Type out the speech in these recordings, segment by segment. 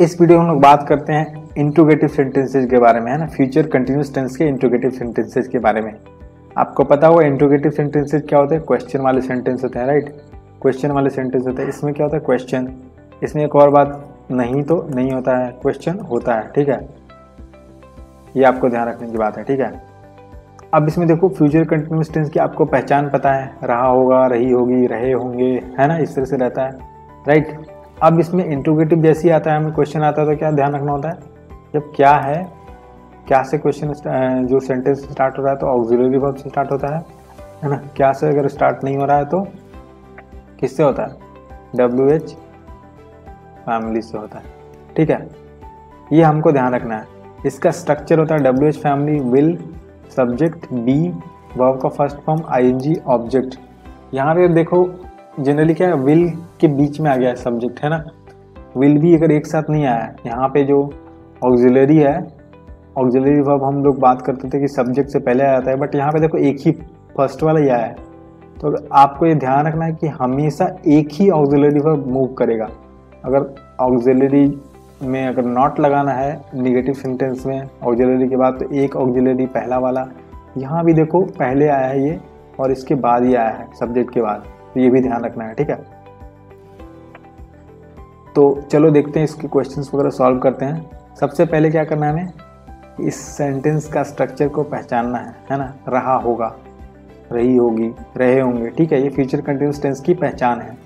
इस वीडियो में हम लोग बात करते हैं इंट्रोगेटिव सेंटेंसेज के बारे में, है ना, फ्यूचर कंटिन्यूअस टेंस के इंट्रोगेटिव सेंटेंसेज के बारे में। आपको पता होगा इंट्रोगेटिव सेंटेंसेज क्या होते हैं? क्वेश्चन वाले सेंटेंस होते हैं, राइट। क्वेश्चन वाले सेंटेंस होते हैं। इसमें क्या होता है? क्वेश्चन। इसमें एक और बात, नहीं तो नहीं होता है, क्वेश्चन होता है, ठीक है। ये आपको ध्यान रखने की बात है, ठीक है। अब इसमें देखो फ्यूचर कंटिन्यूअस टेंस की आपको पहचान पता है, रहा होगा, रही होगी, रहे होंगे, है ना, इस तरह से रहता है, राइट। अब इसमें इंट्रोगेटिव जैसे ही आता है, हमें क्वेश्चन आता है तो क्या ध्यान रखना होता है? जब क्या है, क्या से क्वेश्चन जो सेंटेंस स्टार्ट हो रहा है तो ऑक्सिलरी वर्ब से स्टार्ट होता है ना। क्या से अगर स्टार्ट नहीं हो रहा है तो किससे होता है? WH फैमिली से होता है, ठीक है। ये हमको ध्यान रखना है। इसका स्ट्रक्चर होता है WH family, will, subject, be, verb का फर्स्ट फॉर्म, ING, ऑब्जेक्ट। यहाँ पे देखो जनरली क्या है, विल के बीच में आ गया है सब्जेक्ट, है ना। विल भी अगर एक साथ नहीं आया है, यहाँ पे जो ऑक्सिलरी है, ऑक्सिलरी वर्ब हम लोग बात करते थे कि सब्जेक्ट से पहले आ जाता है, बट यहाँ पे देखो एक ही फर्स्ट वाला ही आया है। तो आपको ये ध्यान रखना है कि हमेशा एक ही ऑक्सिलरी वर्ब मूव करेगा। अगर ऑक्सिलरी में अगर नॉट लगाना है निगेटिव सेंटेंस में ऑक्सिलरी के बाद, तो एक ऑक्सिलरी पहला वाला, यहाँ भी देखो पहले आया है ये और इसके बाद ही आया है सब्जेक्ट के बाद, तो ये भी ध्यान रखना है, ठीक है। तो चलो देखते हैं इसके क्वेश्चंस वगैरह सॉल्व करते हैं। सबसे पहले क्या करना है हमें? इस सेंटेंस का स्ट्रक्चर को पहचानना है ना। रहा होगा, रही होगी, रहे होंगे, ठीक है, ये फ्यूचर कंटिन्यूअस टेंस की पहचान है।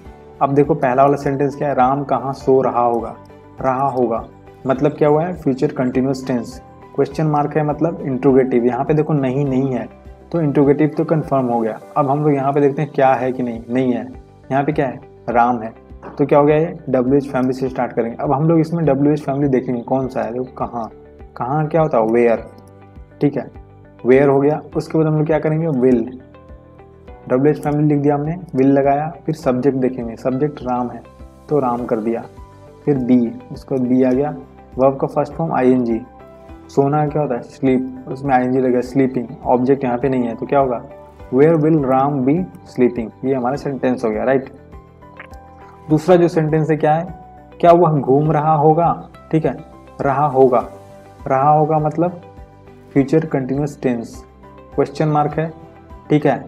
अब देखो पहला वाला सेंटेंस क्या है? राम कहाँ सो रहा होगा। रहा होगा मतलब क्या हुआ है? Future continuous tense. Question mark है मतलब इंट्रोगेटिव। यहाँ पे देखो नहीं नहीं है तो इंट्रोगेटिव तो कंफर्म हो गया। अब हम लोग यहाँ पे देखते हैं क्या है कि नहीं। नहीं है, यहाँ पे क्या है? राम है, तो क्या हो गया? ये WH फैमिली से स्टार्ट करेंगे। अब हम लोग इसमें WH फैमिली देखेंगे कौन सा है। देखो कहाँ, कहाँ क्या होता है? वेयर, ठीक है, वेयर हो गया। उसके बाद हम लोग क्या करेंगे? विल। WH फैमिली लिख दिया हमने, विल लगाया, फिर सब्जेक्ट देखेंगे, सब्जेक्ट राम है तो राम कर दिया, फिर बी, उसके बाद बी आ गया, वर्ब का फर्स्ट फॉर्म ING, सोना क्या होता है? स्लीप, उसमें ING लगा, स्लीपिंग, ऑब्जेक्ट यहाँ पे नहीं है तो क्या होगा? Where will Ram be sleeping. ये हमारा सेंटेंस हो गया, राइट। दूसरा जो सेंटेंस है क्या है? क्या वह घूम रहा होगा, ठीक है, रहा होगा। रहा होगा मतलब future continuous tense, question mark है, ठीक है,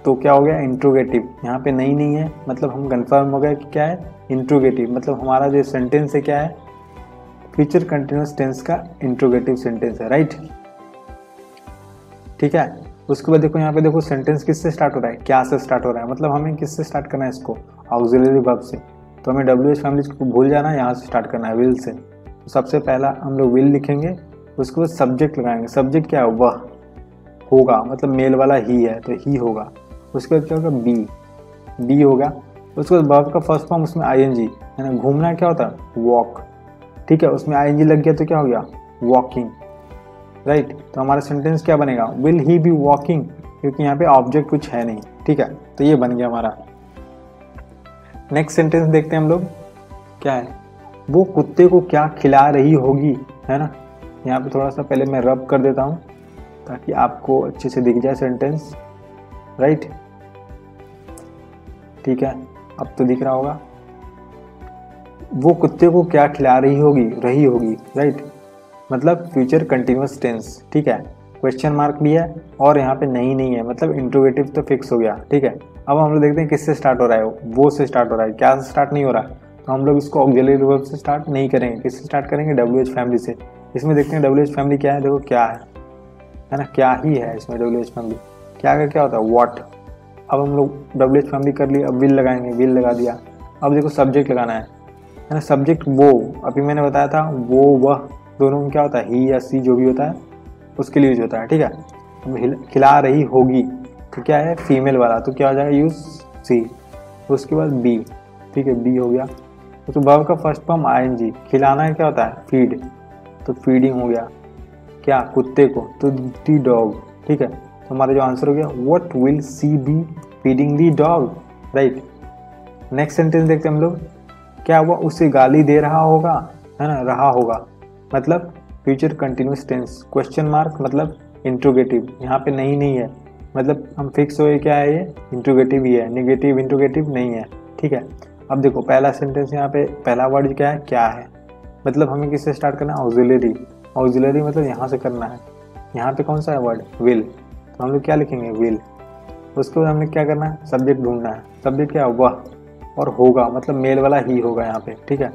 तो क्या हो गया? इंट्रोगेटिव। यहाँ पे नहीं नहीं है मतलब हम कंफर्म हो गया कि क्या है? इंट्रोगेटिव। मतलब हमारा जो सेंटेंस है क्या है? फ्यूचर कंटिन्यूअस टेंस का इंट्रोगेटिव सेंटेंस है, राइट, ठीक है। उसके बाद देखो यहाँ पे देखो सेंटेंस किससे स्टार्ट हो रहा है? क्या से स्टार्ट हो रहा है, मतलब हमें किससे स्टार्ट करना है इसको? ऑक्सिलरी वर्ब से। तो हमें WH फैमिली को भूल जाना है, यहाँ से स्टार्ट करना है, विल से। तो सबसे पहला हम लोग विल लिखेंगे, उसके बाद सब्जेक्ट लगाएंगे। सब्जेक्ट क्या है? वह होगा, मतलब मेल वाला ही है तो ही होगा। उसके बाद क्या होगा? बी, बी होगा। उसके बाद वर्ब का फर्स्ट फॉर्म, उसमें ING, है ना। घूमना क्या होता है? वॉक, ठीक है, उसमें ING लग गया तो क्या हो गया? Walking, right. तो हमारा सेंटेंस क्या बनेगा? विल ही बी वॉकिंग, क्योंकि यहाँ पे ऑब्जेक्ट कुछ है नहीं, ठीक है, तो ये बन गया हमारा। नेक्स्ट सेंटेंस देखते हैं हम लोग, क्या है? वो कुत्ते को क्या खिला रही होगी, है ना। यहाँ पे थोड़ा सा पहले मैं रब कर देता हूँ ताकि आपको अच्छे से दिख जाए सेंटेंस, राइट, ठीक है, अब तो दिख रहा होगा। वो कुत्ते को क्या खिला रही होगी, रही होगी, राइट, मतलब फ्यूचर कंटिन्यूअस टेंस, ठीक है, क्वेश्चन मार्क भी है और यहाँ पे नहीं नहीं है, मतलब इंट्रोगेटिव तो फिक्स हो गया, ठीक है। अब हम लोग देखते हैं किससे स्टार्ट हो रहा है, वो से स्टार्ट हो रहा है, क्या से स्टार्ट नहीं हो रहा है, तो हम लोग इसको ऑक्सिलरी वर्ब से स्टार्ट नहीं करेंगे, किससे स्टार्ट करेंगे? WH फैमिली से। इसमें देखते हैं WH फैमिली क्या है, देखो क्या है ना, क्या ही है इसमें WH फैमिली। क्या का क्या होता है? व्हाट। अब हम लोग WH फैमिली कर लिए, अब विल लगाएंगे, विल लगा दिया। अब देखो सब्जेक्ट लगाना है ना, सब्जेक्ट वो, अभी मैंने बताया था वो वह दोनों में क्या होता है? ही या सी जो भी होता है उसके लिए यूज होता है, ठीक है। अब खिला रही होगी तो क्या है? फीमेल वाला, तो क्या हो जाएगा? यूज सी। उसके बाद बी, ठीक है, बी हो गया। तो वर्ब का फर्स्ट फॉर्म ING, खिलाना है क्या होता है? फीड, तो फीडिंग हो गया, क्या? कुत्ते को, तो दी डॉग, ठीक है। तो हमारा जो आंसर हो गया, what will she be feeding the dog, right. Next sentence देखते हैं हम लोग, क्या वह उसे गाली दे रहा होगा, है ना, रहा होगा, मतलब future continuous tense, question mark मतलब इंट्रोगेटिव। यहाँ पे नहीं नहीं है, मतलब हम फिक्स हुए क्या है? ये इंट्रोगेटिव ही है, नेगेटिव इंट्रोगेटिव नहीं है, ठीक है। अब देखो पहला सेंटेंस, यहाँ पे पहला वर्ड क्या है? क्या है, मतलब हमें किससे स्टार्ट करना है, ऑक्सिलरी। ऑक्सिलरी मतलब यहाँ से करना है। यहाँ पे कौन सा है वर्ड, विल, तो हम लोग क्या लिखेंगे, विल। उसके बाद हमने क्या करना है, सब्जेक्ट ढूंढना है। सब्जेक्ट क्या है, वह, और होगा मतलब मेल वाला ही होगा यहाँ पे, ठीक है।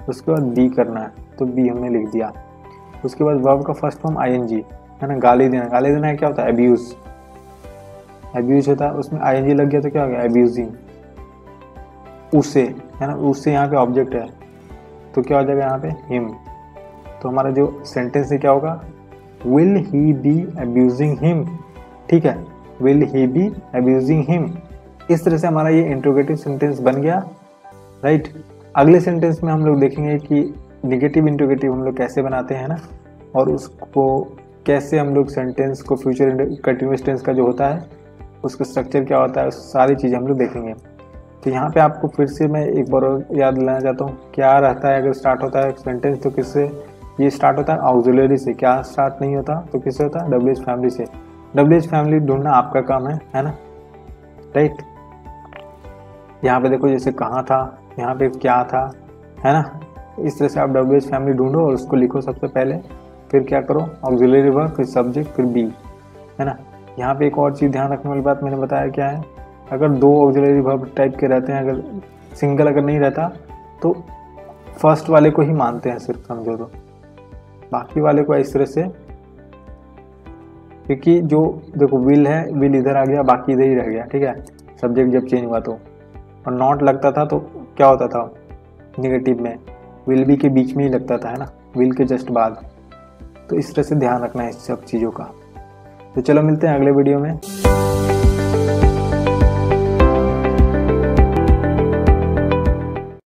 उसके बाद बी करना है, तो बी हमने लिख दिया। उसके बाद वर्ब का फर्स्ट फॉर्म आईएनजी है ना, गाली देना। गाली देना है क्या होता है, अब्यूज। अब्यूज होता है, उसमें आईएनजी लग गया तो क्या हो गया, अब्यूजिंग। उसे है ना, उससे यहाँ पे ऑब्जेक्ट है तो क्या हो जाएगा यहाँ पे, हिम। तो हमारा जो सेंटेंस है क्या होगा, will he be abusing him, ठीक है, will he be abusing him. इस तरह से हमारा ये इंट्रोगेटिव सेंटेंस बन गया, राइट। अगले सेंटेंस में हम लोग देखेंगे कि निगेटिव इंट्रोगेटिव हम लोग कैसे बनाते हैं ना, और उसको कैसे हम लोग सेंटेंस को फ्यूचर कंटिन्यूअस टेंस का जो होता है उसका स्ट्रक्चर क्या होता है, सारी चीज़ें हम लोग देखेंगे। तो यहाँ पे आपको फिर से मैं एक बार और याद दिलाना चाहता हूँ, क्या रहता है अगर स्टार्ट होता है सेंटेंस तो किससे ये स्टार्ट होता है, ऑक्सिलरी से। क्या स्टार्ट नहीं होता तो किससे होता है, डब्ल्यूएच फैमिली से। डब्ल्यूएच फैमिली ढूंढना आपका काम है ना, राइट। यहाँ पे देखो जैसे कहाँ था, यहाँ पे क्या था, है ना। इस तरह से आप डब्ल्यूएच फैमिली ढूंढो और उसको लिखो सबसे पहले, फिर क्या करो, ऑक्सिलरी वर्ब, फिर सब्जेक्ट, फिर बी, है ना। यहाँ पे एक और चीज़ ध्यान रखने वाली बात मैंने बताया क्या है, अगर दो ऑक्सिलरी वर्ब टाइप के रहते हैं, अगर सिंगल अगर नहीं रहता तो फर्स्ट वाले को ही मानते हैं सिर्फ, समझो तो बाकी वाले को इस तरह से, क्योंकि जो देखो विल है, विल इधर आ गया, बाकी इधर ही रह गया, ठीक है। सब्जेक्ट जब चेंज हुआ तो, और नॉट लगता था तो क्या होता था निगेटिव में, विल बी के बीच में ही लगता था, है ना, विल के जस्ट बाद। तो इस तरह से ध्यान रखना है इस सब चीज़ों का। तो चलो मिलते हैं अगले वीडियो में।